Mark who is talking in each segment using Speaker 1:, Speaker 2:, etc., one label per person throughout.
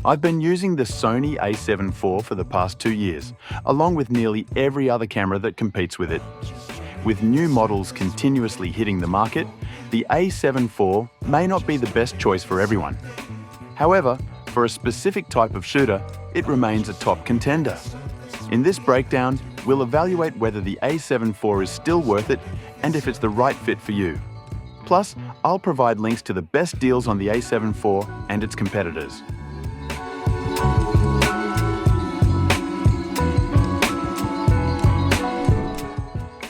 Speaker 1: I've been using the Sony a7 IV for the past 2 years, along with nearly every other camera that competes with it. With new models continuously hitting the market, the a7 IV may not be the best choice for everyone. However, for a specific type of shooter, it remains a top contender. In this breakdown, we'll evaluate whether the a7 IV is still worth it and if it's the right fit for you. Plus, I'll provide links to the best deals on the a7 IV and its competitors.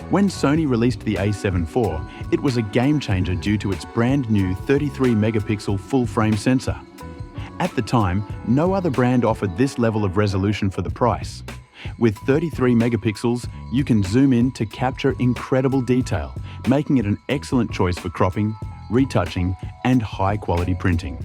Speaker 1: When Sony released the a7 IV, it was a game changer due to its brand new 33-megapixel full-frame sensor. At the time, no other brand offered this level of resolution for the price. With 33 megapixels, you can zoom in to capture incredible detail, making it an excellent choice for cropping, retouching, and high-quality printing.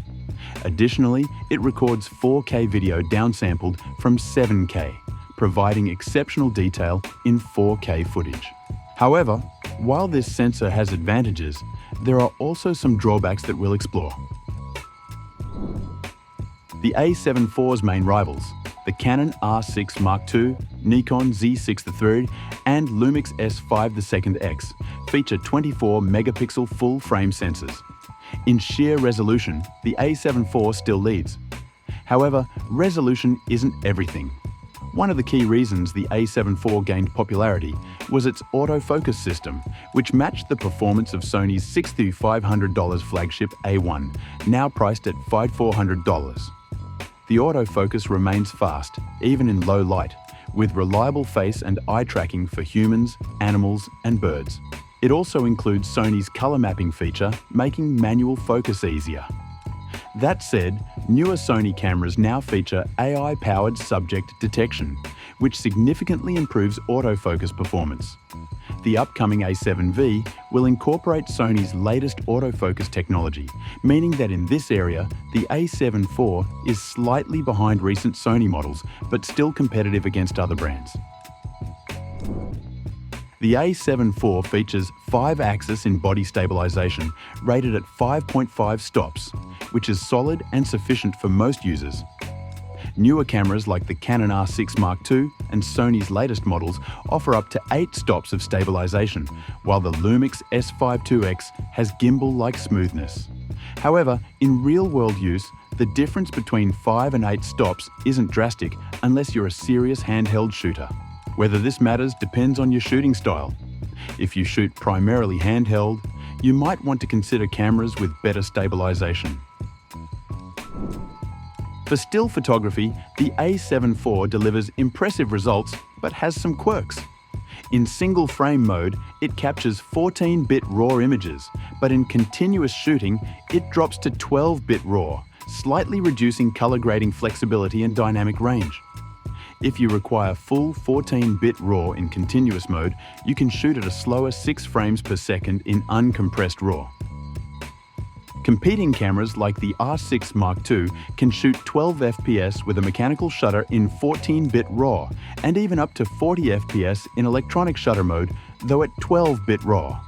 Speaker 1: Additionally, it records 4K video downsampled from 7K, providing exceptional detail in 4K footage. However, while this sensor has advantages, there are also some drawbacks that we'll explore. The a7 IV's main rivals, the Canon R6 Mark II, Nikon Z6 III, and Lumix S5 2X, feature 24-megapixel full-frame sensors. In sheer resolution, the a7 IV still leads. However, resolution isn't everything. One of the key reasons the a7 IV gained popularity was its autofocus system, which matched the performance of Sony's $6,500 flagship A1, now priced at $5,400. The autofocus remains fast, even in low light, with reliable face and eye tracking for humans, animals, and birds. It also includes Sony's color mapping feature, making manual focus easier. That said, newer Sony cameras now feature AI-powered subject detection, which significantly improves autofocus performance. The upcoming a7V will incorporate Sony's latest autofocus technology, meaning that in this area, the a7 IV is slightly behind recent Sony models, but still competitive against other brands. The a7 IV features 5-axis in-body stabilization, rated at 5.5 stops, which is solid and sufficient for most users. Newer cameras like the Canon R6 Mark II and Sony's latest models offer up to 8 stops of stabilization, while the Lumix S5 2X has gimbal-like smoothness. However, in real-world use, the difference between 5 and 8 stops isn't drastic unless you're a serious handheld shooter. Whether this matters depends on your shooting style. If you shoot primarily handheld, you might want to consider cameras with better stabilization. For still photography, the a7 IV delivers impressive results but has some quirks. In single frame mode, it captures 14-bit RAW images, but in continuous shooting, it drops to 12-bit RAW, slightly reducing color grading flexibility and dynamic range. If you require full 14-bit RAW in continuous mode, you can shoot at a slower 6 frames per second in uncompressed RAW. Competing cameras like the R6 Mark II can shoot 12 FPS with a mechanical shutter in 14-bit RAW, and even up to 40 FPS in electronic shutter mode, though at 12-bit RAW.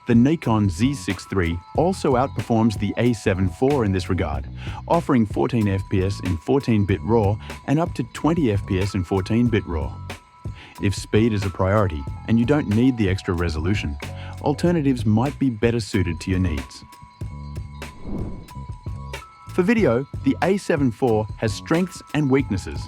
Speaker 1: The Nikon Z6 III also outperforms the a7 IV in this regard, offering 14 FPS in 14-bit RAW and up to 20 FPS in 14-bit RAW. If speed is a priority and you don't need the extra resolution, alternatives might be better suited to your needs. For video, the a7 IV has strengths and weaknesses.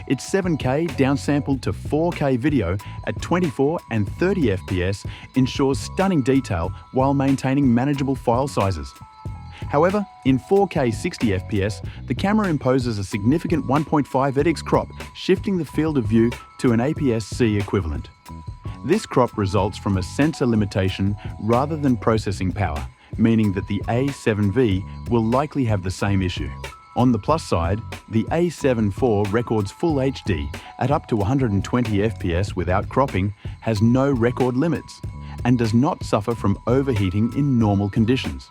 Speaker 1: Its 7K downsampled to 4K video at 24 and 30 FPS ensures stunning detail while maintaining manageable file sizes. However, in 4K 60 FPS, the camera imposes a significant 1.5x crop, shifting the field of view to an APS-C equivalent. This crop results from a sensor limitation rather than processing power, meaning that the a7V will likely have the same issue. On the plus side, the a7 IV records Full HD at up to 120 FPS without cropping, has no record limits, and does not suffer from overheating in normal conditions.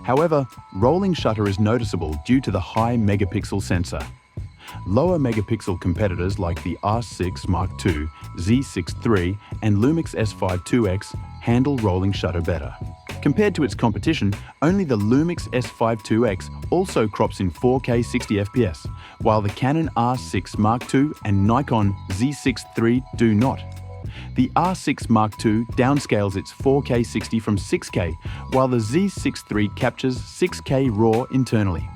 Speaker 1: However, rolling shutter is noticeable due to the high megapixel sensor. Lower megapixel competitors like the R6 Mark II, Z6 III, and Lumix S5 2X handle rolling shutter better. Compared to its competition, only the Lumix S52X also crops in 4K 60fps, while the Canon R6 Mark II and Nikon Z6 III do not. The R6 Mark II downscales its 4K 60 from 6K, while the Z6 III captures 6K RAW internally.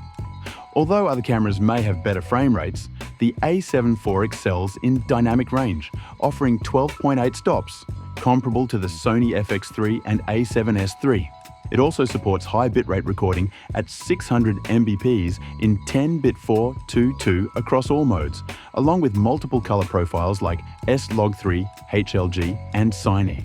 Speaker 1: Although other cameras may have better frame rates, the A7 IV excels in dynamic range, offering 12.8 stops, comparable to the Sony FX3 and A7S III. It also supports high bitrate recording at 600 Mbps in 10:4:2:2 across all modes, along with multiple color profiles like S-Log3, HLG, and Sony.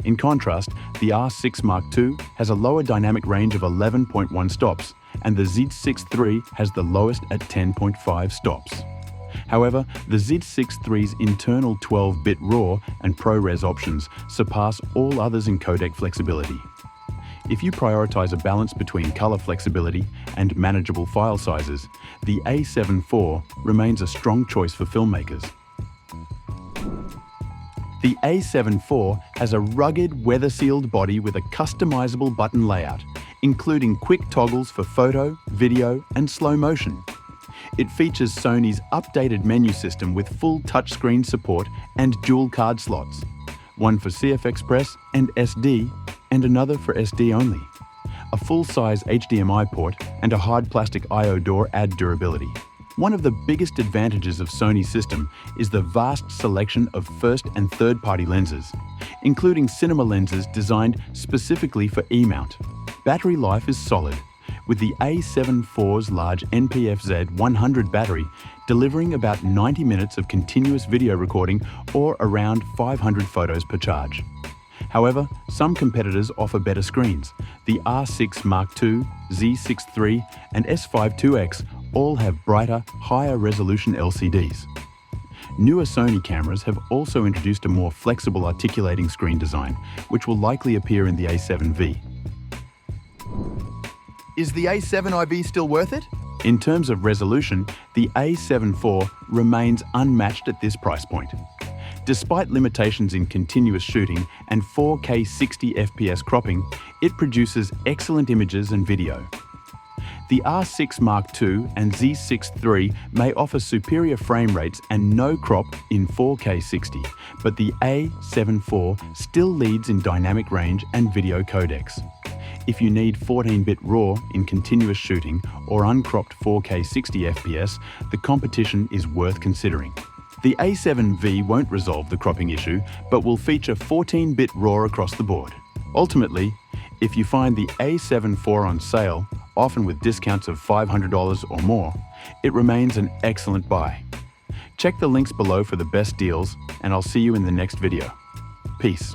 Speaker 1: In contrast, the R6 Mark II has a lower dynamic range of 11.1 stops, and the Z6 III has the lowest at 10.5 stops. However, the Z6 III's internal 12-bit RAW and ProRes options surpass all others in codec flexibility. If you prioritize a balance between color flexibility and manageable file sizes, the A7 IV remains a strong choice for filmmakers. The A7 IV has a rugged, weather-sealed body with a customizable button layout, including quick toggles for photo, video, and slow motion. It features Sony's updated menu system with full touchscreen support and dual card slots, one for CF Express and SD, and another for SD only. A full-size HDMI port and a hard plastic I/O door add durability. One of the biggest advantages of Sony's system is the vast selection of first and third-party lenses, including cinema lenses designed specifically for E-mount. Battery life is solid, with the A7 IV's large NPFZ 100 battery delivering about 90 minutes of continuous video recording or around 500 photos per charge. However, some competitors offer better screens. The R6 Mark II, Z6 III, and S52X all have brighter, higher resolution LCDs. Newer Sony cameras have also introduced a more flexible articulating screen design, which will likely appear in the A7V.
Speaker 2: Is the A7 IV still worth it?
Speaker 1: In terms of resolution, the A7 IV remains unmatched at this price point. Despite limitations in continuous shooting and 4K 60 FPS cropping, it produces excellent images and video. The R6 Mark II and Z6 III may offer superior frame rates and no crop in 4K 60, but the A7 IV still leads in dynamic range and video codecs. If you need 14-bit RAW in continuous shooting or uncropped 4K 60 FPS, the competition is worth considering. The A7V won't resolve the cropping issue, but will feature 14-bit RAW across the board. Ultimately, if you find the A7 IV on sale, often with discounts of $500 or more, it remains an excellent buy. Check the links below for the best deals, and I'll see you in the next video. Peace.